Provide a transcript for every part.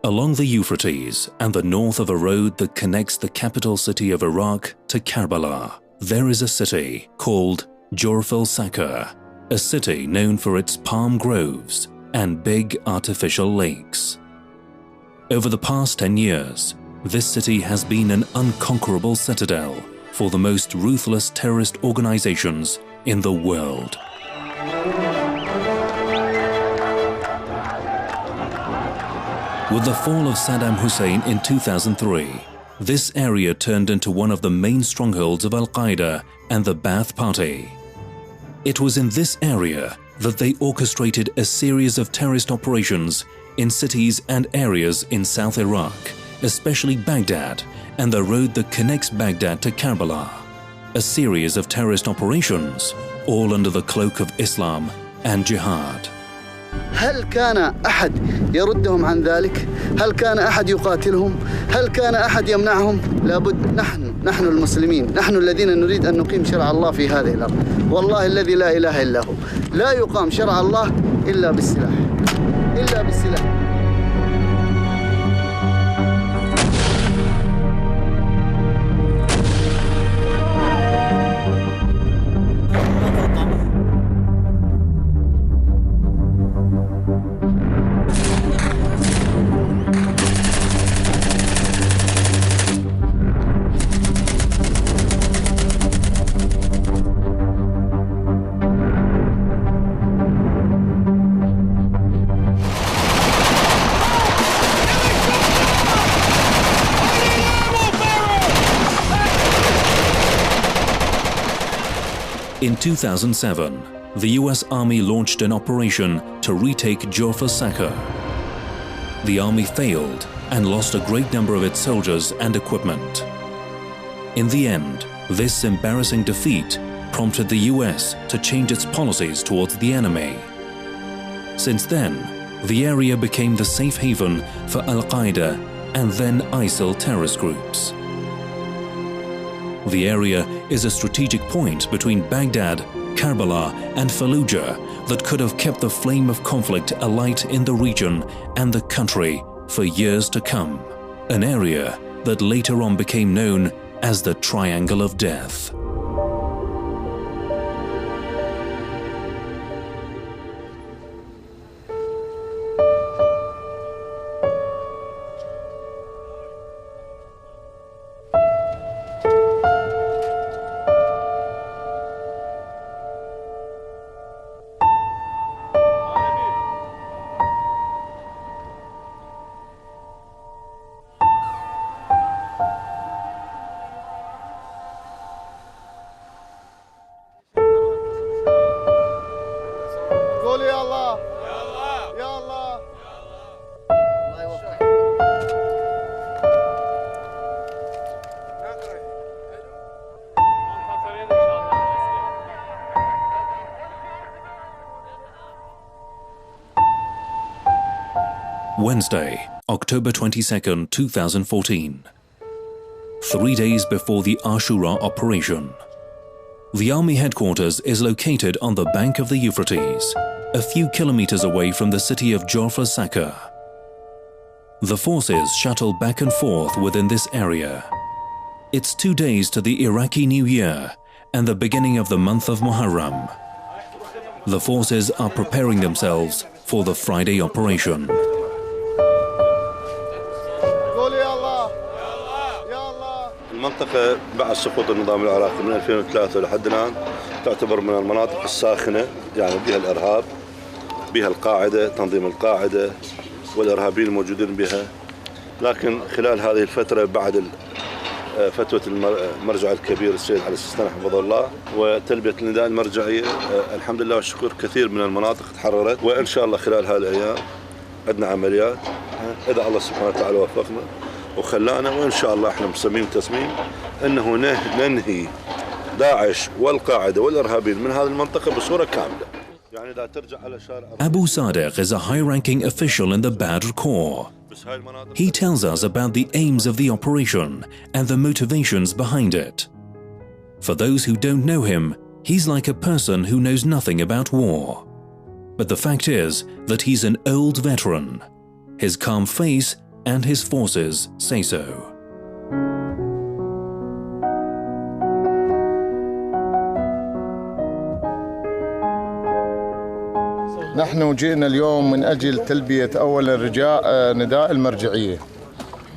Along the Euphrates and the north of a road that connects the capital city of Iraq to Karbala, there is a city called Jurf al-Sakhr, a city known for its palm groves and big artificial lakes. Over the past 10 years, this city has been an unconquerable citadel for the most ruthless terrorist organizations in the world. With the fall of Saddam Hussein in 2003, this area turned into one of the main strongholds of Al-Qaeda and the Ba'ath Party. It was in this area that they orchestrated a series of terrorist operations in cities and areas in South Iraq, especially Baghdad and the road that connects Baghdad to Karbala. A series of terrorist operations, all under the cloak of Islam and jihad. هل كان أحد يردهم عن ذلك؟ هل كان أحد يقاتلهم؟ هل كان أحد يمنعهم؟ لابد نحن المسلمين، نحن الذين نريد أن نقيم شرع الله في هذه الأرض. والله الذي لا إله إلا هو، لا يقام شرع الله إلا بالسلاح، إلا بالسلاح. In 2007, the US Army launched an operation to retake Jurf al-Sakhr. The army failed and lost a great number of its soldiers and equipment. In the end, this embarrassing defeat prompted the US to change its policies towards the enemy. Since then, the area became the safe haven for Al-Qaeda and then ISIL terrorist groups. The area is a strategic point between Baghdad, Karbala and Fallujah that could have kept the flame of conflict alight in the region and the country for years to come. An area that later on became known as the Triangle of Death. Wednesday, October 22, 2014. 3 days before the Ashura operation. The army headquarters is located on the bank of the Euphrates, a few kilometers away from the city of Jurf al-Sakhr. The forces shuttle back and forth within this area. It's 2 days to the Iraqi New Year and the beginning of the month of Muharram. The forces are preparing themselves for the Friday operation. المنطقة بعد سقوط النظام العراقي من 2003 لحد الآن تعتبر من المناطق الساخنة، يعني بها الإرهاب، بها القاعدة، تنظيم القاعدة والإرهابيين الموجودين بها. لكن خلال هذه الفترة بعد فتوى المرجع الكبير السيد علي السيستاني حفظه الله وتلبية النداء المرجعية، الحمد لله والشكر كثير من المناطق تحررت، وإن شاء الله خلال هذه الأيام عندنا عمليات إذا الله سبحانه وتعالى وفقنا وخلانا، وإن شاء الله احنا مصممين تصميم أنه ننهي داعش والقاعدة والإرهابيين من هذه المنطقة بصورة كاملة. يعني لا ترجع على شارع. Abu Sadiq is a high-ranking official in the Badr Corps. He tells us about the aims of the operation and the motivations behind it. For those who don't know him, he's like a person who knows nothing about war. But the fact is that he's an old veteran. His calm face and his forces say so. نحن جئنا اليوم من أجل تلبية أولا رجاء نداء المرجعية،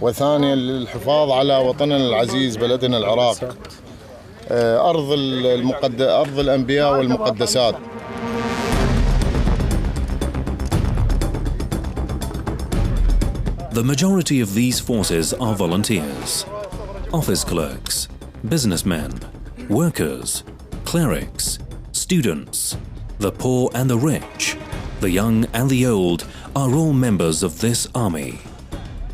وثانيا الحفاظ على وطننا العزيز بلدنا العراق، أرض الأنبياء والمقدسات. The majority of these forces are volunteers, office clerks, businessmen, workers, clerics, students, the poor and the rich, the young and the old are all members of this army.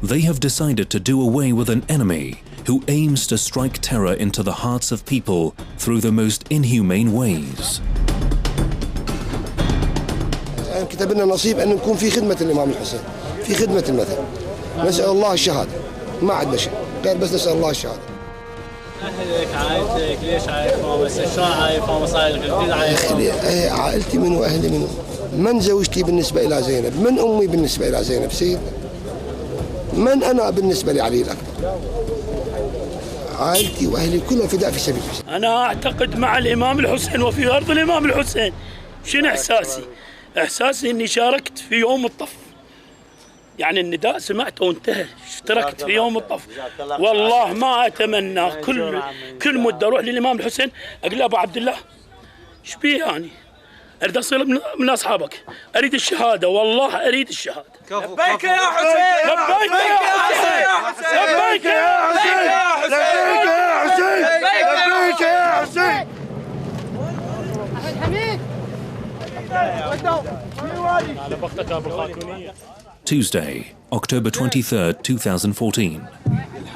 They have decided to do away with an enemy who aims to strike terror into the hearts of people through the most inhumane ways. كتب لنا نصيب أن نكون في خدمة الإمام الحسين، في خدمة المثل. نسأل الله الشهادة، ما عندنا شيء غير بس نسأل الله الشهادة. أهلك عائلتك ليش عايفة بس شلون عايفة مصايرك الجديد عايفة؟ عائلتي منو أهلي منو؟ من زوجتي بالنسبة إلى زينب؟ من أمي بالنسبة إلى زينب سيد؟ من أنا بالنسبة لعلي الأكبر؟ عائلتي وأهلي كلها فداء في سبيل الله. أنا أعتقد مع الإمام الحسين وفي أرض الإمام الحسين. شنو إحساسي؟ إحساسي إني شاركت في يوم الطف. يعني النداء سمعته وانتهى، اشتركت في يوم الطف. والله ما أتمنى كل مدة أروح للإمام الحسين أقول له أبو عبد الله إيش بيه يعني؟ أريد أصير من أصحابك، أريد الشهادة، والله أريد الشهادة. لبيك يا حسين، لبيك يا حسين، لبيك يا حسين، لبيك يا حسين. Tuesday, October 23rd, 2014,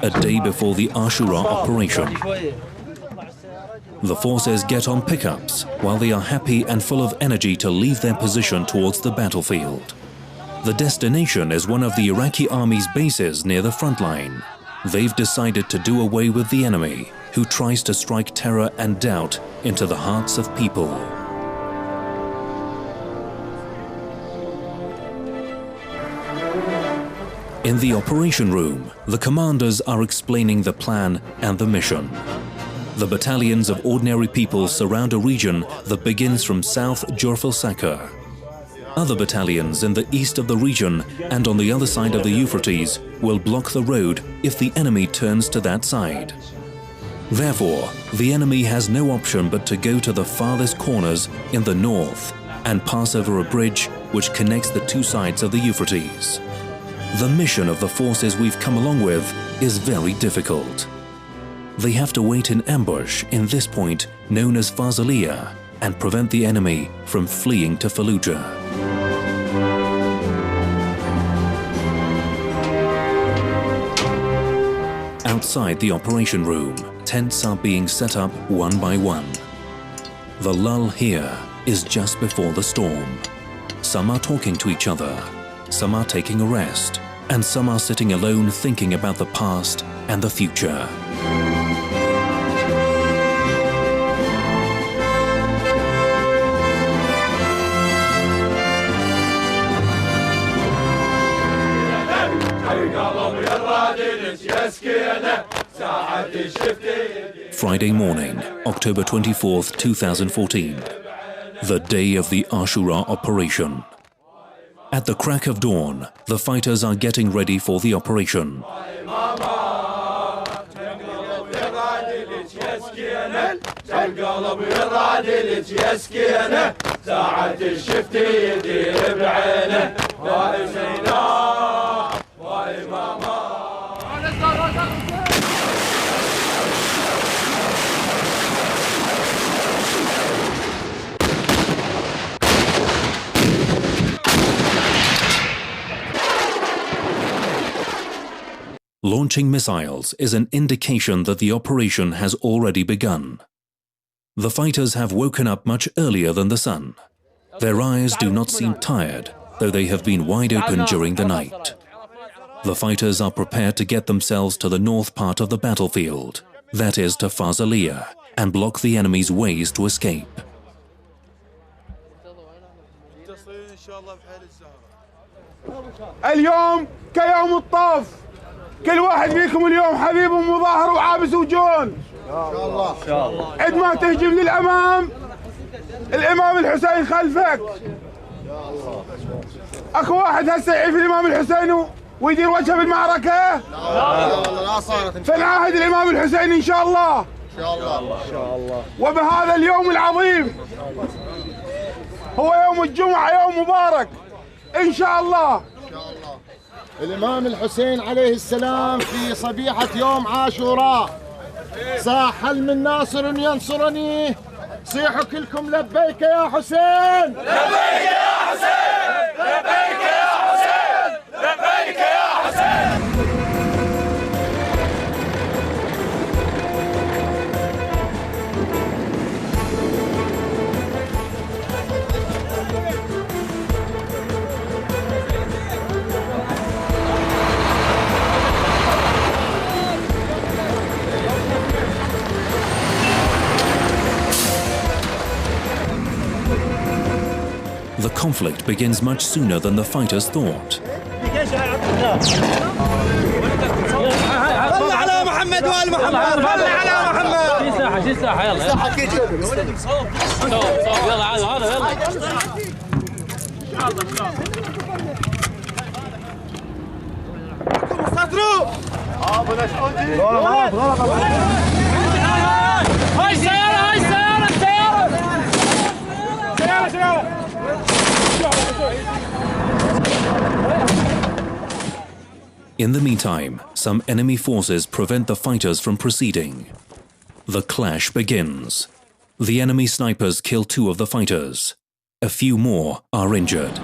a day before the Ashura operation. The forces get on pickups while they are happy and full of energy to leave their position towards the battlefield. The destination is one of the Iraqi army's bases near the front line. They've decided to do away with the enemy who tries to strike terror and doubt into the hearts of people. In the operation room, the commanders are explaining the plan and the mission. The battalions of ordinary people surround a region that begins from South Jurfal Sakar. Other battalions in the east of the region and on the other side of the Euphrates will block the road if the enemy turns to that side. Therefore, the enemy has no option but to go to the farthest corners in the north and pass over a bridge which connects the two sides of the Euphrates. The mission of the forces we've come along with is very difficult. They have to wait in ambush in this point known as Fazalia and prevent the enemy from fleeing to Fallujah. Outside the operation room, tents are being set up one by one. The lull here is just before the storm. Some are talking to each other, some are taking a rest, and some are sitting alone thinking about the past and the future. Friday morning, October 24th, 2014, the day of the Ashura operation. At the crack of dawn, the fighters are getting ready for the operation. Launching missiles is an indication that the operation has already begun. The fighters have woken up much earlier than the sun. Their eyes do not seem tired, though they have been wide open during the night. The fighters are prepared to get themselves to the north part of the battlefield, that is to Fazalia, and block the enemy's ways to escape. اليوم كيوم الطوف، كل واحد فيكم اليوم حبيب ومظاهر وعابس وجون. ان شاء الله عندما تهجم للامام الامام الحسين خلفك. اكو واحد هسه يعيف الامام الحسين ويدير وجهه بالمعركه؟ لا صارت. فنعاهد الامام الحسين ان شاء الله. ان شاء الله. وبهذا اليوم العظيم هو يوم الجمعه، يوم مبارك ان شاء الله. الإمام الحسين عليه السلام في صبيحة يوم عاشوراء صاح: هل من ناصر ينصرني؟ صيحوا كلكم لبيك يا حسين، لبيك يا حسين، لبيك يا حسين، لبيك يا حسين. The conflict begins much sooner than the fighters thought. صل على محمد وآل محمد، صل على محمد. شي ساحة شي ساحة، يلا ساحة كيف صوب يلا هذا يلا. صدروا. هاي السيارة، هاي السيارة، سيارة. In the meantime, some enemy forces prevent the fighters from proceeding. The clash begins. The enemy snipers kill 2 of the fighters. A few more are injured.